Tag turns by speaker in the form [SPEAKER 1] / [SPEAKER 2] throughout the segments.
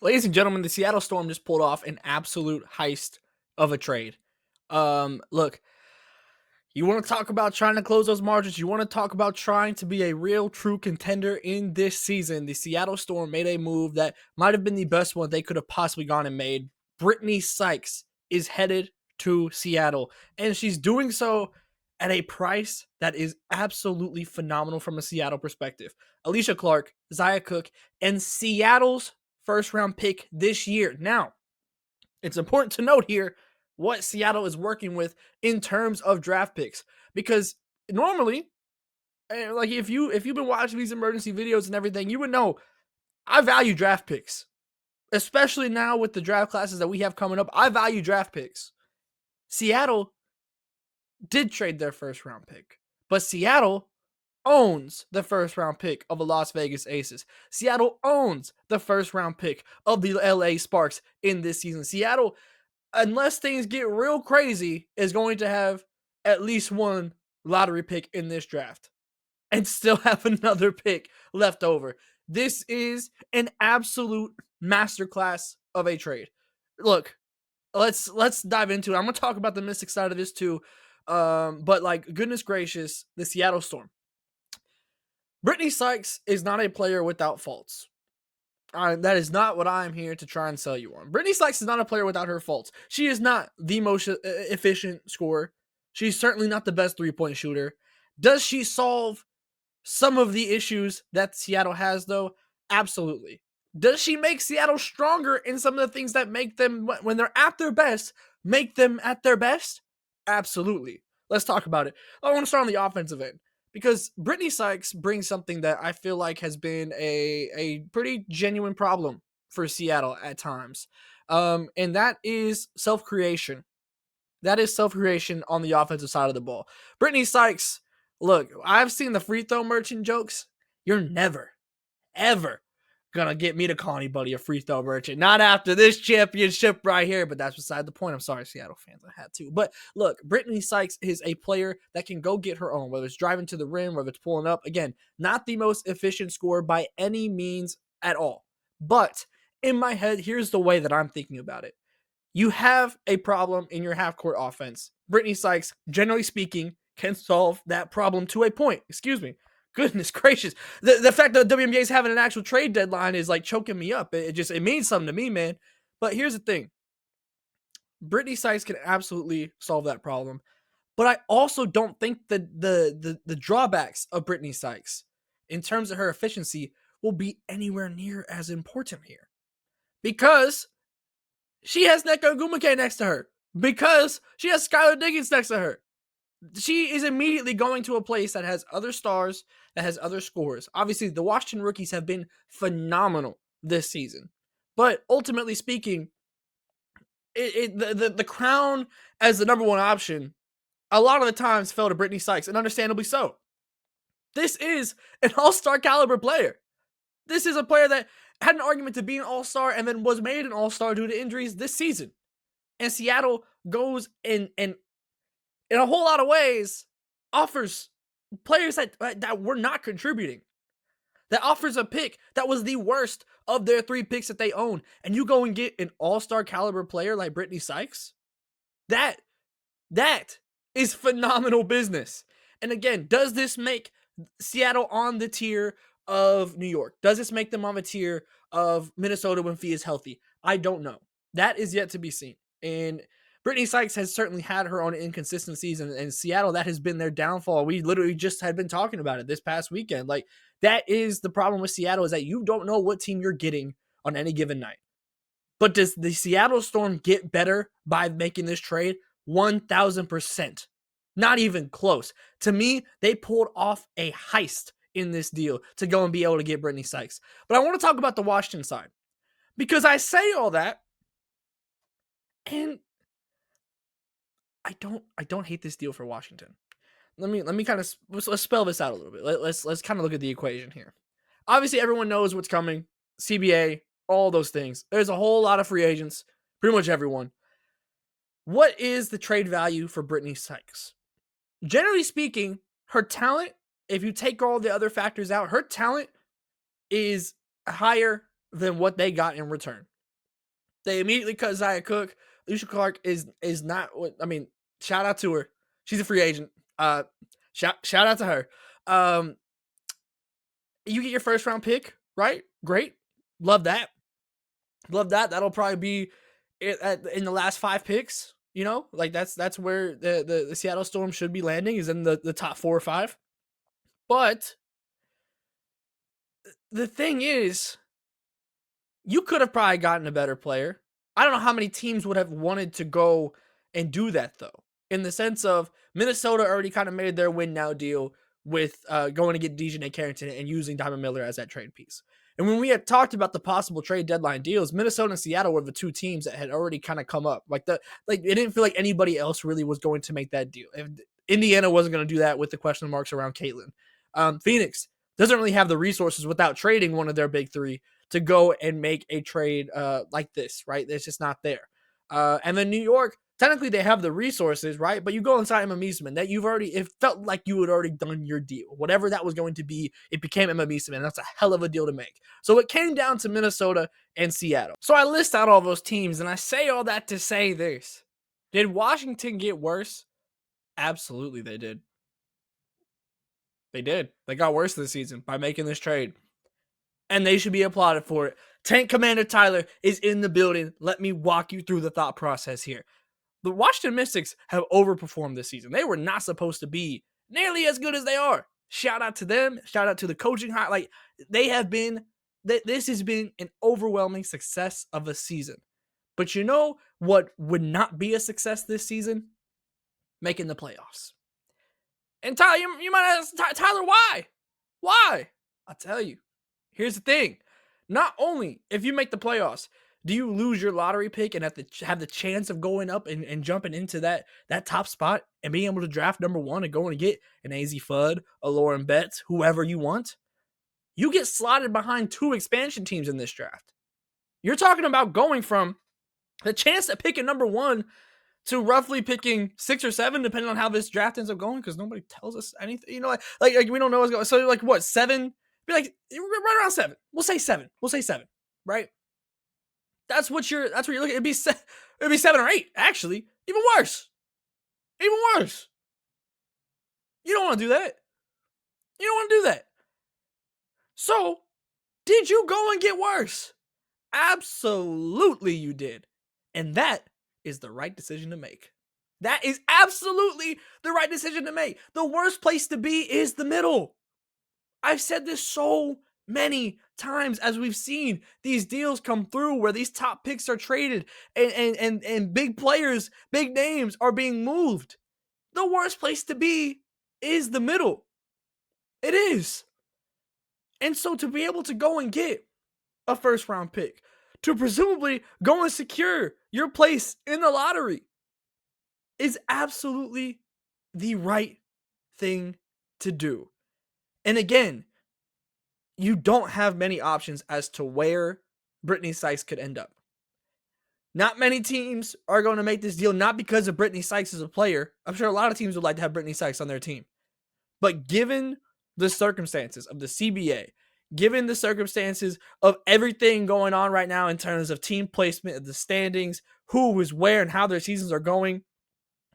[SPEAKER 1] Ladies and gentlemen, the Seattle Storm just pulled off an absolute heist of a trade. Look, you want to talk about trying to close those margins. You want to talk about trying to be a real, true contender in this season. The Seattle Storm made a move that might have been the best one they could have possibly gone and made. Britney Sykes is headed to Seattle, and she's doing so at a price that is absolutely phenomenal from a Seattle perspective. Alicia Clark, Zaya Cook, and Seattle's first round pick this year. Now, it's important to note here what Seattle is working with in terms of draft picks, because normally, like if you've been watching these emergency videos and everything, you would know I value draft picks, especially now with the draft classes that we have coming up. I value draft picks. Seattle did trade their first round pick, but Seattle owns the first round pick of the Las Vegas Aces. Seattle owns the first round pick of the LA Sparks in this season. Seattle, unless things get real crazy, is going to have at least one lottery pick in this draft and still have another pick left over. This is an absolute masterclass of a trade. Look, let's dive into it. I'm going to talk about the mystic side of this too. But like, goodness gracious, the Seattle Storm. Britney Sykes is not a player without faults. That is not what I'm here to try and sell you on. Britney Sykes is not a player without her faults. She is not the most efficient scorer. She's certainly not the best three-point shooter. Does she solve some of the issues that Seattle has, though? Absolutely. Does she make Seattle stronger in some of the things that make them, when they're at their best, make them at their best? Absolutely. Let's talk about it. I want to start on the offensive end, because Britney Sykes brings something that I feel like has been a pretty genuine problem for Seattle at times. And that is self-creation. That is self-creation on the offensive side of the ball. Britney Sykes, look, I've seen the free throw merchant jokes. You're never, ever gonna get me to call anybody a free throw merchant. Not after this championship right here, but that's beside the point. I'm sorry, Seattle fans, I had to. But look, Britney Sykes is a player that can go get her own, whether it's driving to the rim, whether it's pulling up. Again, not the most efficient scorer by any means at all. But in my head, here's the way that I'm thinking about it. You have a problem in your half-court offense. Britney Sykes, generally speaking, can solve that problem to a point. Excuse me. Goodness gracious. The fact that WNBA is having an actual trade deadline is like choking me up. It means something to me, man. But here's the thing. Britney Sykes can absolutely solve that problem. But I also don't think that the drawbacks of Britney Sykes in terms of her efficiency will be anywhere near as important here. Because she has Nneka Ogwumike next to her. Because she has Skylar Diggins next to her. She is immediately going to a place that has other stars, that has other scorers. Obviously, the Washington rookies have been phenomenal this season. But ultimately speaking, the crown as the number one option a lot of the times fell to Britney Sykes, and understandably so. This is an all-star caliber player. This is a player that had an argument to be an all-star and then was made an all-star due to injuries this season. And Seattle goes in a whole lot of ways, offers players that were not contributing. That offers a pick that was the worst of their three picks that they own. And you go and get an all-star caliber player like Britney Sykes? That is phenomenal business. And again, does this make Seattle on the tier of New York? Does this make them on the tier of Minnesota when Fee is healthy? I don't know. That is yet to be seen. And Britney Sykes has certainly had her own inconsistencies, and Seattle, that has been their downfall. We literally just had been talking about it this past weekend. Like, that is the problem with Seattle, is that you don't know what team you're getting on any given night. But does the Seattle Storm get better by making this trade? 1,000%. Not even close. To me, they pulled off a heist in this deal to go and be able to get Britney Sykes. But I want to talk about the Washington side, because I say all that, and I don't hate this deal for Washington. Let me kind of let's spell this out a little bit. Let's kind of look at the equation here. Obviously, everyone knows what's coming. CBA, all those things. There's a whole lot of free agents. Pretty much everyone. What is the trade value for Britney Sykes? Generally speaking, her talent, if you take all the other factors out, her talent is higher than what they got in return. They immediately cut Zia Cook. Alicia Clark is not what I mean. Shout out to her. She's a free agent. Shout out to her. Um, you get your first round pick, right? Great. Love that. Love that. That'll probably be in the last 5 picks. You know, like that's where the Seattle Storm should be landing, is in the top 4 or 5. But the thing is, you could have probably gotten a better player. I don't know how many teams would have wanted to go and do that, though, in the sense of Minnesota already kind of made their win now deal with going to get Dejounte Carrington and using Diamond Miller as that trade piece. And when we had talked about the possible trade deadline deals, Minnesota and Seattle were the 2 teams that had already kind of come up. Like it didn't feel like anybody else really was going to make that deal. If Indiana wasn't going to do that with the question marks around Caitlin. Phoenix doesn't really have the resources without trading one of their big 3 to go and make a trade like this, right? It's just not there. And then New York, technically they have the resources, right? But you go inside Emma Meesman, that it felt like you had already done your deal. Whatever that was going to be, it became Emma Meesman, and that's a hell of a deal to make. So it came down to Minnesota and Seattle. So I list out all those teams, and I say all that to say this. Did Washington get worse? Absolutely they did. They did. They got worse this season by making this trade. And they should be applauded for it. Tank Commander Tyler is in the building. Let me walk you through the thought process here. The Washington Mystics have overperformed this season. They were not supposed to be nearly as good as they are. Shout out to them. Shout out to the coaching. Like, they have been, this has been an overwhelming success of a season. But you know what would not be a success this season? Making the playoffs. And Tyler, you might ask, Tyler, why? Why? I'll tell you. Here's the thing. Not only if you make the playoffs, do you lose your lottery pick and have the chance of going up and jumping into that top spot and being able to draft number 1 and going to get an AZ Fudd, a Lauren Betts, whoever you want, you get slotted behind 2 expansion teams in this draft. You're talking about going from the chance at picking number 1 to roughly picking 6 or 7, depending on how this draft ends up going, because nobody tells us anything. You know, like we don't know what's going on. So like what, 7? Be like right around 7. We'll say 7. Right? That's what you're looking. It'd be 7 or 8, actually. Even worse. You don't want to do that. So, did you go and get worse? Absolutely you did. And that is the right decision to make. That is absolutely the right decision to make. The worst place to be is the middle. I've said this so many times as we've seen these deals come through where these top picks are traded and big players, big names are being moved. The worst place to be is the middle. It is. And so to be able to go and get a first round pick, to presumably go and secure your place in the lottery, is absolutely the right thing to do. And again, you don't have many options as to where Britney Sykes could end up. Not many teams are going to make this deal, not because of Britney Sykes as a player. I'm sure a lot of teams would like to have Britney Sykes on their team. But given the circumstances of the CBA, given the circumstances of everything going on right now in terms of team placement, of the standings, who is where and how their seasons are going,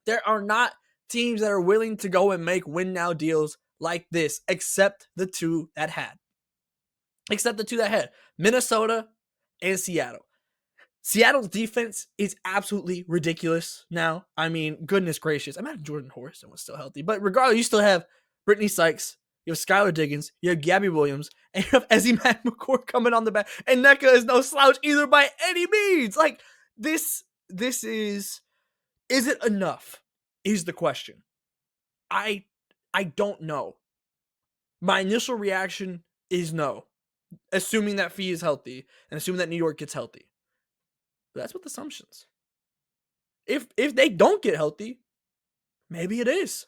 [SPEAKER 1] there are not teams that are willing to go and make win now deals like this, except the 2 that had. Minnesota and Seattle. Seattle's defense is absolutely ridiculous now. I mean, goodness gracious. Imagine Jordan Horrison was still healthy. But regardless, you still have Britney Sykes, you have Skylar Diggins, you have Gabby Williams, and you have Ezzy McCourt coming on the back. And NECA is no slouch either by any means. Like, this is it enough? Is the question. I don't know. My initial reaction is no. Assuming that Fee is healthy and assuming that New York gets healthy. But that's with assumptions. If they don't get healthy, maybe it is.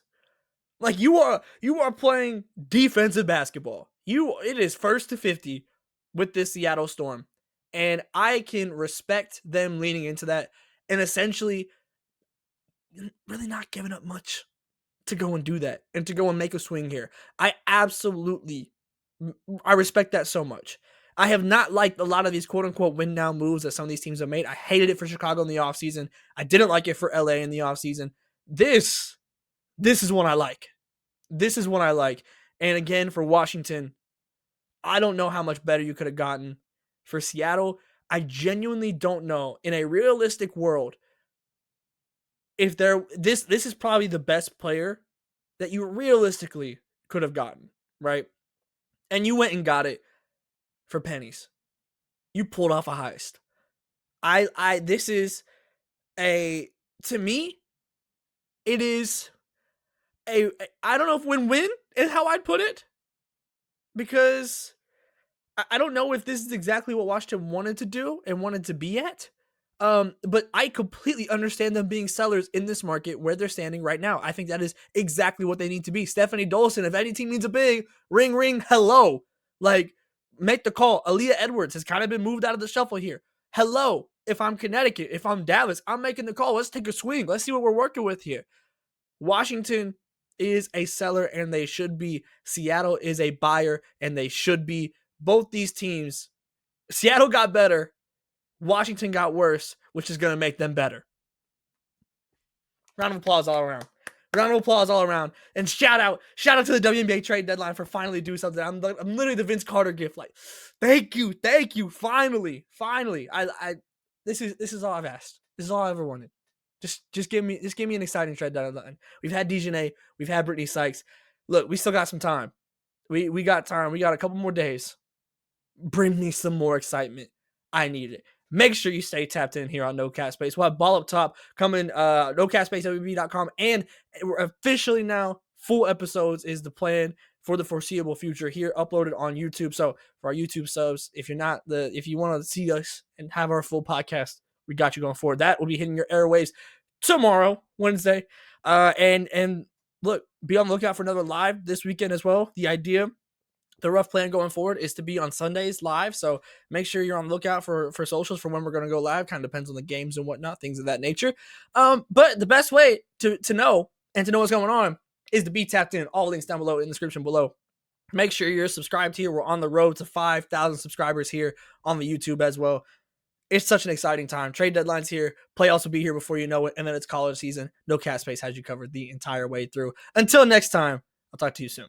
[SPEAKER 1] Like, you are playing defensive basketball. It is 1st to 50 with this Seattle Storm. And I can respect them leaning into that and essentially really not giving up much to go and do that and to go and make a swing here. I respect that so much. I have not liked a lot of these quote unquote win now moves that some of these teams have made. I hated it for Chicago in the offseason. I didn't like it for LA in the offseason. This is one I like. This is one I like. And again, for Washington, I don't know how much better you could have gotten. For Seattle, I genuinely don't know. In a realistic world, if this is probably the best player that you realistically could have gotten, right? And you went and got it for pennies. You pulled off a heist. This is to me, it is I don't know if win-win is how I'd put it, because I don't know if this is exactly what Washington wanted to do and wanted to be at. But I completely understand them being sellers in this market where they're standing right now. I think that is exactly what they need to be. Stephanie Dolson, if any team needs a big, ring, ring, hello. Like, make the call. Aaliyah Edwards has kind of been moved out of the shuffle here. Hello. If I'm Connecticut, if I'm Dallas, I'm making the call. Let's take a swing. Let's see what we're working with here. Washington is a seller, and they should be. Seattle is a buyer, and they should be. Both these teams, Seattle got better. Washington got worse, which is going to make them better. Round of applause all around. Round of applause all around. And shout out to the WNBA trade deadline for finally doing something. I'm literally the Vince Carter gift. Like, thank you. Finally. This is all I've asked. This is all I ever wanted. Just give me an exciting trade deadline. We've had DeJounte, we've had Brittney Sykes. Look, we still got some time. We got time. We got a couple more days. Bring me some more excitement. I need it. Make sure you stay tapped in here on No Cap Space. We'll have Ball Up Top coming, nocapspacewb.com. And we're officially now, full episodes is the plan for the foreseeable future here, uploaded on YouTube. So for our YouTube subs, if you want to see us and have our full podcast, we got you going forward. That will be hitting your airwaves tomorrow, Wednesday. And look, be on the lookout for another live this weekend as well. The rough plan going forward is to be on Sundays live. So make sure you're on the lookout for socials for when we're going to go live. Kind of depends on the games and whatnot, things of that nature. But the best way to know and to know what's going on is to be tapped in. All links down below in the description below. Make sure you're subscribed here. We're on the road to 5,000 subscribers here on the YouTube as well. It's such an exciting time. Trade deadline's here. Playoffs will be here before you know it. And then it's college season. No Cap Space has you covered the entire way through. Until next time, I'll talk to you soon.